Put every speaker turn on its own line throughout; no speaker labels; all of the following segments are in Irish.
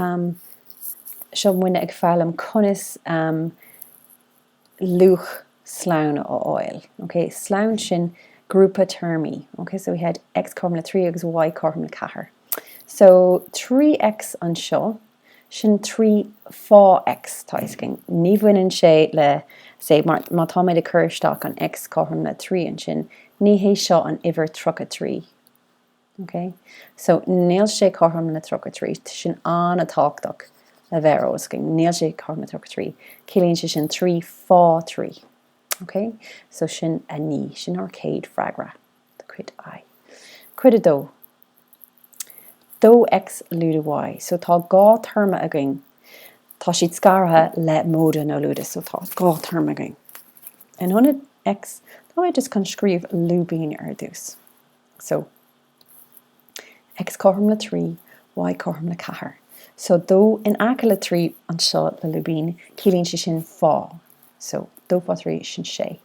seo muine ag fálam conas luch slán ó oil. Okay, slán sin grúpa termí. Okay, so we had x cormla 3 agus y cormla 4. So 3x an seo sin 3 4x taiscin. Ní bhaineann sé le sé má tá méid a chuirteach an x cormla 3 an sin, ní hé seo an iver trocha 3. Okay, so níl sé cormla trocha 3 sin an a táchtach a bheith oscin. Níl sé cormla trocha 3. Cílíonn sé sin 3 4 3. Okay, so sin a ní, sin ar céad freagra. Cuid I. Cuid a dó. Dó x lúda y. So tá gá terma againn. Tá siad scaratha le móda nó lúda, so tá gá terma againn. And honna x, tá I just can scríomh lúbín ar dús. So x cormla 3, y cormla 4. So dó in aca le 3 an seo le lúbín, cílíonn sé sin fá. So dó fá 3 sin sé.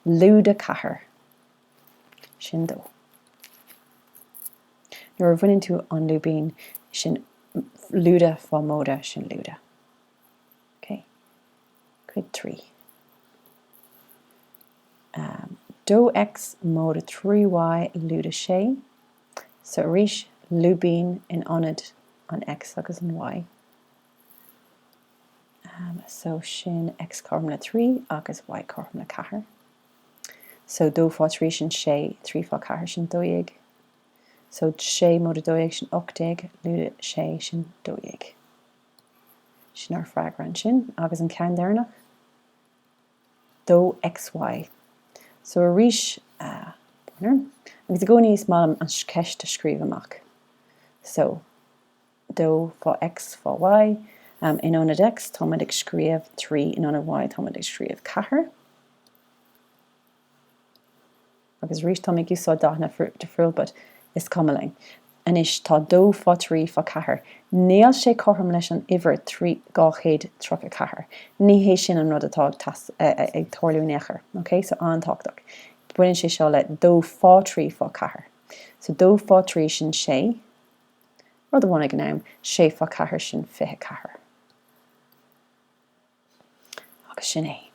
Lúda 4 sin dó. Nuair bhaineann tú an lúbín sin lúda fá móda sin lúda. Okay. Cuid 3. Dó x móda 3y lúda sé. So arís lúbín in anad an x agus an y. So sin x cormla 3 agus y cormla 4. So dó fá 3 sin sé, 3 fá 4 sin 2. So sé móda 2 sin 8, lúda sé sin 2. Sin ar freagran sin, agus an ceann déarnach. Dó xy. So arís, agus a go níos málam an ceist a scríomh amach. So dó fá x fá y, in anad x tá muid ag scríomh 3, in anad y tá muid ag scríomh 4. Agus rís tá ag úsá dána de friúil, but is cumlaing. Anis tá dó fá 3 fá 4. Níl sé corm leis an iver 3 gáchéad trocha 4. Ní hé sin an rud atá ag torliú nechar. Okay, so an táchtach. Buineann sé seo le dó fá 3 fá 4. So dó fá 3 sin sé. Rud a bhain ag gnám, sé fá 4 sin 24. Agus sin é.